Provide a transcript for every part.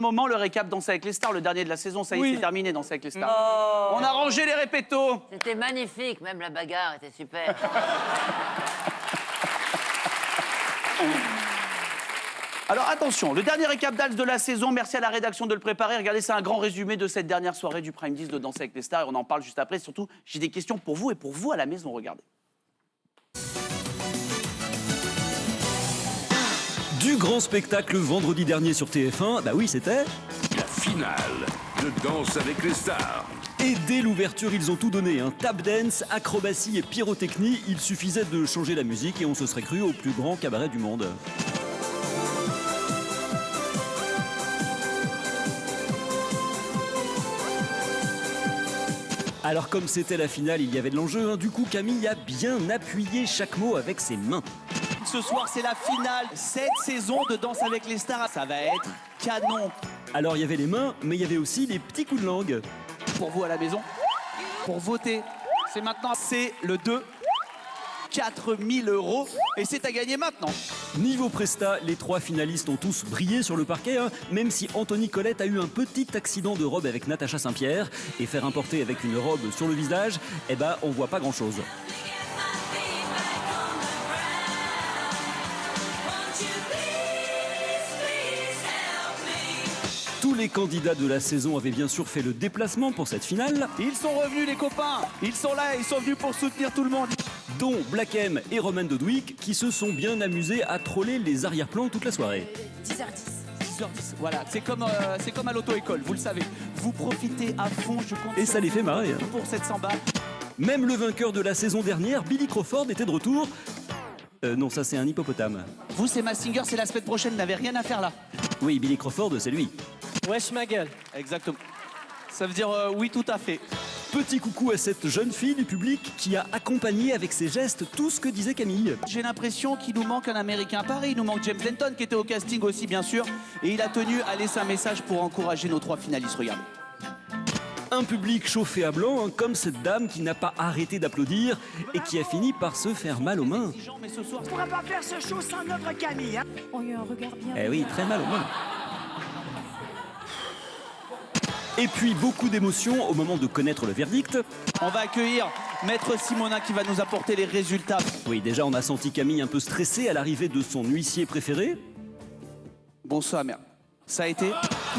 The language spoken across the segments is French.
Moment, le récap Danse avec les stars, le dernier de la saison, ça y est, Oui. c'est terminé, Danse avec les stars. Oh. On a rangé les répétos. C'était magnifique, même la bagarre était super. Alors attention, le dernier récap d'Als de la saison, merci à la rédaction de le préparer. Regardez, c'est un grand résumé de cette dernière soirée du Prime 10 de Danse avec les stars. Et on en parle juste après. Surtout, j'ai des questions pour vous et pour vous à la maison, regardez. Du grand spectacle vendredi dernier sur TF1, bah oui c'était. La finale de Danse avec les stars. Et dès l'ouverture, ils ont tout donné, hein. Tap dance, acrobatie et pyrotechnie, il suffisait de changer la musique et on se serait cru au plus grand cabaret du monde. Alors comme c'était la finale, il y avait de l'enjeu, hein. Du coup Camille a bien appuyé chaque mot avec ses mains. Ce soir, c'est la finale. Cette saison de Danse avec les stars, ça va être canon. Alors il y avait les mains, mais il y avait aussi les petits coups de langue. Pour vous à la maison, pour voter, c'est maintenant. C'est le 2. 4 000 € et c'est à gagner maintenant. Niveau Presta, les trois finalistes ont tous brillé sur le parquet, hein, même si Anthony Colette a eu un petit accident de robe avec Natacha Saint-Pierre. Et faire importer avec une robe sur le visage, eh ben on voit pas grand-chose. Tous les candidats de la saison avaient bien sûr fait le déplacement pour cette finale, Ils sont revenus les copains, ils sont là, ils sont venus pour soutenir tout le monde. dont Black M et Roman Dodwick, qui se sont bien amusés à troller les arrière-plans toute la soirée. 10h10, voilà, c'est comme à l'auto-école, vous le savez. Vous profitez à fond, je compte Et sur ça les vous fait marrer, hein. pour 700 balles. Même le vainqueur de la saison dernière, Billy Crawford, était de retour. Non, ça c'est un hippopotame. Vous, c'est Massinger, c'est la semaine prochaine, n'avez rien à faire là. Oui, Billy Crawford, c'est lui. Wesh ma gueule. Exactement. Ça veut dire oui, tout à fait. Petit coucou à cette jeune fille du public qui a accompagné avec ses gestes tout ce que disait Camille. J'ai l'impression qu'il nous manque un Américain à Paris, il nous manque James Denton qui était au casting aussi bien sûr. Et il a tenu à laisser un message pour encourager nos 3 finalistes, regardez. Un public chauffé à blanc, hein, comme cette dame qui n'a pas arrêté d'applaudir et qui a fini par se faire mal aux mains. Mais ce soir, On pourra pas faire ce show sans notre Camille, hein. On a eu un regard bien. Eh oui, très mal aux mains. Et puis beaucoup d'émotions au moment de connaître le verdict. on va accueillir Maître Simonin qui va nous apporter les résultats. Oui, déjà on a senti Camille un peu stressée à l'arrivée de son huissier préféré. Bonsoir, merde. Ça a été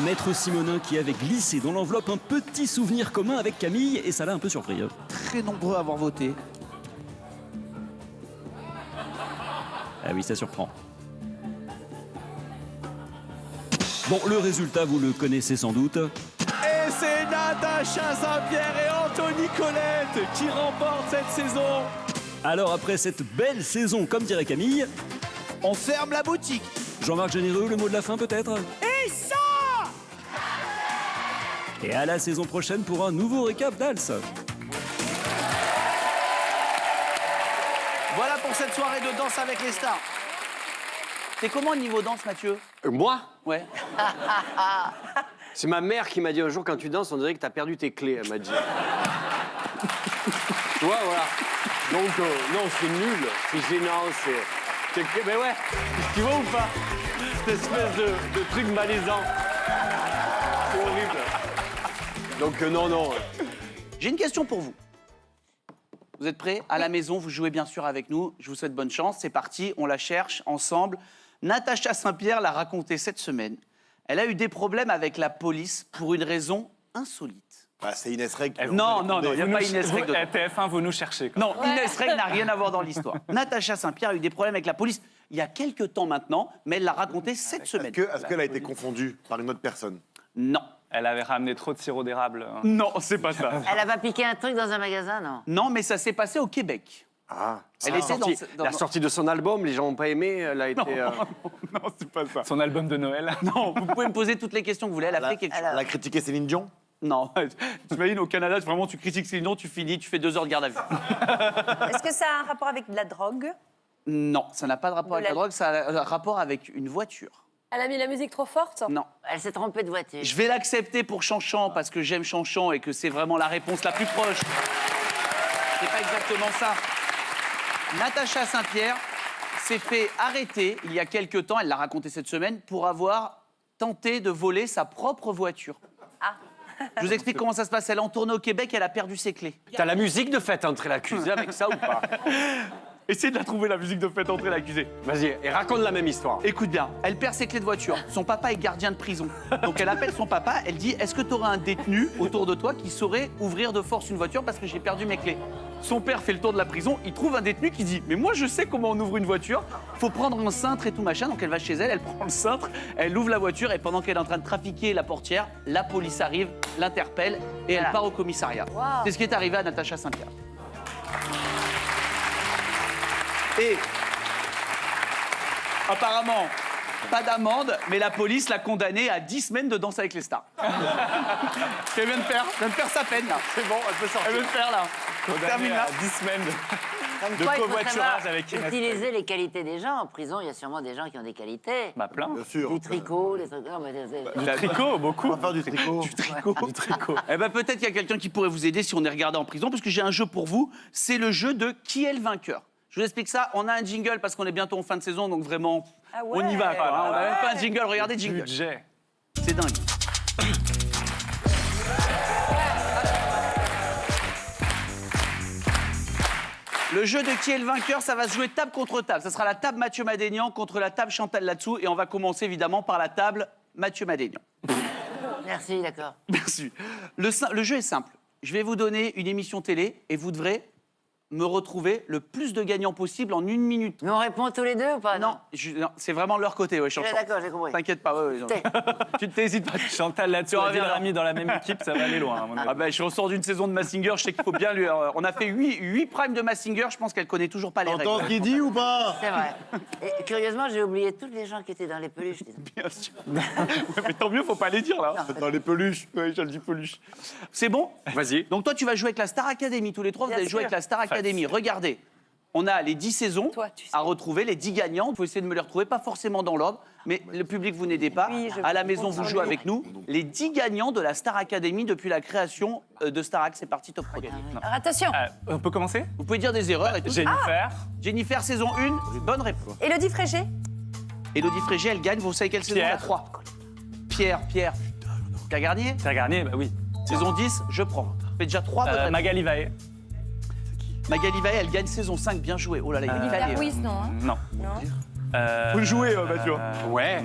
Maître Simonin qui avait glissé dans l'enveloppe un petit souvenir commun avec Camille et ça l'a un peu surpris. Hein. très nombreux à avoir voté. Ah oui, ça surprend. Bon, le résultat, vous le connaissez sans doute. Et c'est Natacha Saint-Pierre et Anthony Colette qui remportent cette saison. Alors après cette belle saison, comme dirait Camille, On ferme la boutique. Jean-Marc Généreux, le mot de la fin peut-être? Et ça! Et à la saison prochaine pour un nouveau récap d'Als. Voilà pour cette soirée de Danse avec les stars. T'es comment le niveau danse, Mathieu? Moi Ouais. C'est ma mère qui m'a dit un jour, quand tu danses, on dirait que t'as perdu tes clés, elle m'a dit. Tu vois, voilà. Donc, non, c'est nul, c'est gênant, c'est... Mais ouais, tu vois ou pas? Cette espèce de truc malaisant. C'est horrible. Donc, non, non. J'ai une question pour vous. Vous êtes prêts? À la maison, vous jouez bien sûr avec nous. Je vous souhaite bonne chance. C'est parti, on la cherche ensemble. Natacha Saint-Pierre l'a raconté cette semaine. Elle a eu des problèmes avec la police pour une raison insolite. Bah, c'est Inès Reg. Non, il n'y a pas Inès Reg dedans. TF1, vous nous cherchez. Non, Inès Reg n'a rien à voir dans l'histoire. Natacha Saint-Pierre a eu des problèmes avec la police il y a quelques temps maintenant, mais elle l'a raconté cette semaine. Est-ce qu'elle a été confondue par une autre personne? Non. Elle avait ramené trop de sirop d'érable. Non, c'est pas ça. Elle a pas piqué un truc dans un magasin, non? Non, mais ça s'est passé au Québec. Ah. Elle était dans... La sortie de son album, les gens n'ont pas aimé, elle a été... Non, c'est pas ça. Son album de Noël. Non, vous pouvez me poser toutes les questions que vous voulez. Elle a fait quelque chose. Elle a critiqué Céline Dion? Non, t'imagines au Canada, vraiment, tu critiques Céline Dion, tu finis, tu fais 2 heures de garde à vue. Est-ce que ça a un rapport avec de la drogue? Non, ça n'a pas de rapport De avec la la- drogue, ça a un rapport avec une voiture. Elle a mis la musique trop forte? Non. Elle s'est trompée de voiture. Je vais l'accepter pour Chanchan parce que j'aime Chanchan et que c'est vraiment la réponse la plus proche. C'est pas exactement ça. Natacha Saint-Pierre s'est fait arrêter il y a quelques temps, elle l'a raconté cette semaine, pour avoir tenté de voler sa propre voiture. Ah. Je vous explique comment ça se passe. Elle est en tournée au Québec, elle a perdu ses clés. T'as la musique de fête entrer l'accusé avec ça ou pas? Essayez de la trouver, la musique de fête entrer l'accusé. Vas-y, et raconte la même histoire. Écoute bien, elle perd ses clés de voiture. Son papa est gardien de prison. Donc elle appelle son papa, elle dit « Est-ce que tu aurais un détenu autour de toi qui saurait ouvrir de force une voiture parce que j'ai perdu mes clés ?» Son père fait le tour de la prison, il trouve un détenu qui dit « Mais moi je sais comment on ouvre une voiture, faut prendre un cintre et tout machin. » Donc elle va chez elle, elle prend le cintre, elle ouvre la voiture et pendant qu'elle est en train de trafiquer la portière, la police arrive, l'interpelle et elle part au commissariat. Wow. C'est ce qui est arrivé à Natacha Saint-Pierre. Et apparemment, pas d'amende, mais la police l'a condamnée à 10 semaines de danse avec les stars. Elle vient de faire sa peine, là. C'est bon, elle peut sortir. Elle vient de faire, là. On termine là. 10 semaines Comme de quoi, il faut covoiturage savoir avec Inès. utiliser les qualités des gens. En prison, il y a sûrement des gens qui ont des qualités. Bah plein. Bien sûr. Du tricot, des trucs... Non, mais Du tricot, beaucoup. On va faire du tricot. Du tricot. Eh ben peut-être qu'il y a quelqu'un qui pourrait vous aider si on est regardé en prison, parce que j'ai un jeu pour vous. C'est le jeu de qui est le vainqueur. Je vous explique ça. On a un jingle parce qu'on est bientôt en fin de saison, donc vraiment, Ah on y va. Quoi, hein. On a même ouais. pas un jingle. Regardez le jingle. Budget. C'est dingue. Le jeu de qui est le vainqueur, ça va se jouer table contre table. Ça sera la table Mathieu Madénian contre la table Chantal Latsou. Et on va commencer évidemment par la table Mathieu Madénian. Merci, d'accord. Merci. Le jeu est simple. Je vais vous donner une émission télé et vous devrez me retrouver le plus de gagnants possible en 1 minute. Mais on répond tous les deux ou pas? Non, non, c'est vraiment leur côté, ouais, Chantal. D'accord, j'ai compris. T'inquiète pas, ouais, non. Tu t'hésites pas. Chantal là-dessus, on reviendras. va mis dans la même équipe, ça va aller loin. À mon avis. Ah ben, je ressors d'une saison de Massinger, je sais qu'il faut bien lui... on a fait 8 primes de Massinger, je pense qu'elle connaît toujours pas les T'entends ce règles. qu'il dit ou pas? C'est vrai. Et curieusement, j'ai oublié tous les gens qui étaient dans les peluches. Bien sûr. Ouais, mais tant mieux, faut pas les dire, là. Dans les peluches. Oui, je le dis peluche. C'est bon? Vas-y. Donc toi, tu vas jouer avec la Star Academy. Tous les trois, vous Bien allez jouer sûr. avec la Star Academy. Regardez, on a les 10 saisons Toi, tu sais. à retrouver, les 10 gagnants. Il faut essayer de me les retrouver, pas forcément dans l'ordre, mais le public, vous n'aidez pas. Oui, je À la maison, compte vous sur jouez lui. avec nous. Les 10 gagnants de la Star Academy depuis la création de Starac. C'est parti, top chrono. Alors attention, On peut commencer? Vous pouvez dire des erreurs et tout. Jennifer. Jennifer, saison 1, bonne réponse. Élodie Frégé. Élodie Frégé, elle gagne. Vous savez quelle saison? Pierre. La 3. Pierre. Pierre Garnier, Pierre Garnier, bah oui. saison 10, je prends. Ça fait déjà 3 bonnes réponses. Magali Vaé. Magali Vaé, elle gagne saison 5, bien joué. Oh là là, il est Nicolas calé. Ruiz, non hein Non. Non. Faut le jouer, Mathieu. Ouais.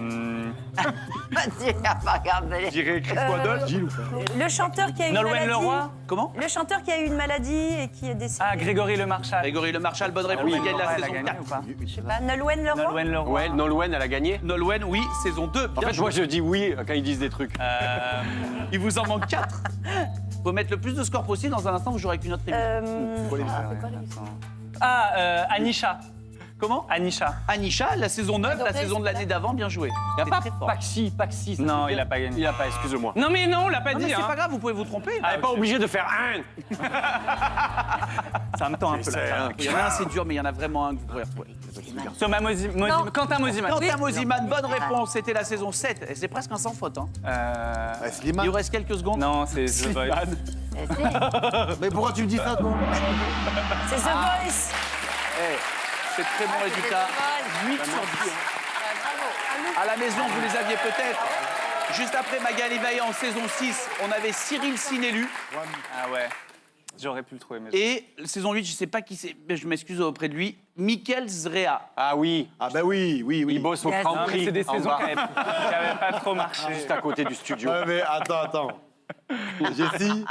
Mathieu, regardez. Dirais Chris Waddle. Gilles ou pas? Le chanteur qui a eu une Nolwenn maladie. Leroy. Comment? Le chanteur qui a eu une maladie et qui est décédé. Ah, Grégory Le Marchal. Grégory Le Marchal, bonne réponse. Oui, Elle gagne la elle a saison gagné 4. ou pas? Je sais pas, Nolwenn Leroy. Nolwenn Leroy. Ouais, Nolwenn, elle a gagné. Nolwenn, oui, saison 2. En Bien fait, joué. moi, je dis oui quand ils disent des trucs. Il vous en manque 4. Faut mettre le plus de scores possible. Dans un instant, vous jouerez avec une autre émission. Anisha. Comment? Anisha. Anisha, la saison 9, la Donc, saison de l'année d'avant, bien joué. Il n'y a C'est pas très fort. Paxi. ça Non, fait il bien. a pas gagné. Il a pas, excuse-moi. Non, mais non, on l'a pas Non, mais dit. c'est Hein. pas grave, vous pouvez vous tromper. Elle n'est pas obligée de faire un. Ça me tend un peu là. Il y en a un, c'est dur, mais il y en a vraiment un que vous pourrez retrouver. Thomas Quentin Mosiman. Quentin Mosiman, bonne réponse. C'était la saison 7. Et c'est presque un sans faute. Hein. Ouais, Il Slimane. vous reste quelques secondes. Non, c'est The Voice. Eh, si. Mais pourquoi tu me dis ça, toi? C'est The Voice. Eh, c'est très bon résultat. 8 sur 10. À la maison, vous les aviez peut-être. Juste après Magali Vaillant en saison 6, on avait Cyril Sinélu. Ah ouais. J'aurais pu le trouver, mais... Et saison 8, je sais pas qui c'est, mais je m'excuse auprès de lui, Mickaël Zrea. Ah oui. Ah bah oui. Il bosse au Yes. Grand Non, mais Prix. c'est des en saisons bas, qui n'avaient pas trop marché. juste à côté du studio. Ouais, mais attends. Jessie,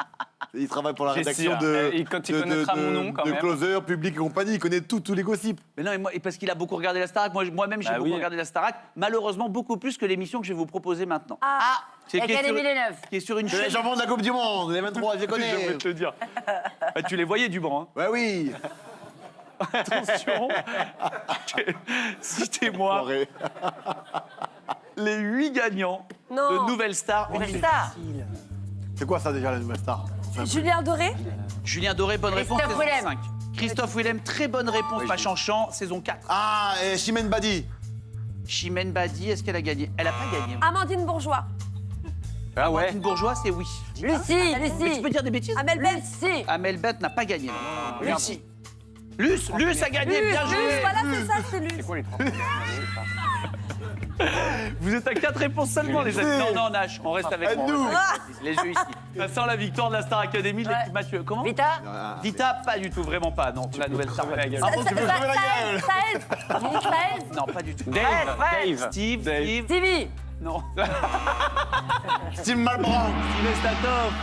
il travaille pour la Jessie, rédaction de, et quand il connaîtra mon nom, quand de même. Closer, Public et compagnie. Il connaît tous les gossips. Mais non, et parce qu'il a beaucoup regardé la Starac. Moi-même, j'ai Bah beaucoup oui. regardé la Starac. Malheureusement, beaucoup plus que l'émission que je vais vous proposer maintenant. Ah, C'est qui est Académie sur- des Neufs. Qui est sur une C'est les chaîne. jambons de la Coupe du Monde, les 23, je les Je connais. vais te le dire. Bah, tu les voyais du banc. Hein. Ouais, oui. Attention. Citez-moi Arrête. les 8 gagnants Non. de Nouvelle Star. Nouvelle Star. C'est quoi ça déjà, la nouvelle star? Julien Doré. Julien Doré, bonne réponse, Christophe saison Willem. 5. Christophe Willem, très bonne réponse, Oui, pas je- chanchant, saison 4. Ah, et Chimène Badi. Chimène Badi, est-ce qu'elle a gagné? Elle a pas gagné. Amandine Bourgeois. Ah ouais. Martine Bourgeois, c'est oui. Lucie, Mais tu Lucie. peux dire des bêtises? Amel Bent. Lucie. Amel Bent n'a pas gagné. Lucie. Luce a gagné, bien joué. Voilà, c'est ça, c'est lui. C'est quoi les trois? Vous êtes à 4 réponses seulement, les amis. Non, non, Nash, on reste avec moi. Aide-nous. Les yeux ici. Ça sent la victoire de la Star Academy de l'équipe Ouais. Mathieu. Comment Vita Vita, pas du tout, vraiment pas. Non, la nouvelle Star. la gueule. Ah bon, tu veux- Ça aide, ça aide. Ça aide. Non, pas du tout. Dave. Steve, Dave. Steve. Stevie. Non. Steve Malbranc. Steve Statov.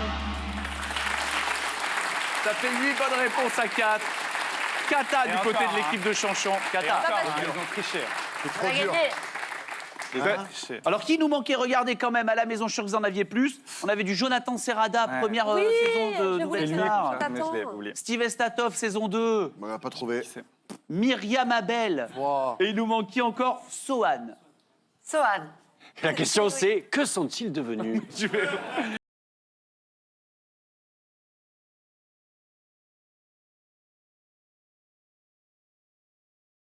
Ça fait 8 bonnes réponses à 4. Kata du Et côté encore, de l'équipe de Chanchon. Et Kata. encore, ils ont triché. On a gagné. Ils ont triché. Alors, qui nous manquait? Regardez quand même, à la maison, je suis sûr que vous en aviez plus. On avait du Jonathan Serrada, Ouais. première Oui, saison de je voulais Nouvelle que Star. ça- Mais je l'ai oublié. Steve Estatov, saison 2. On n'a pas trouvé. Myriam Abel. Wow. Et il nous manquait encore Sohan. Sohan. La question, c'est que sont-ils devenus?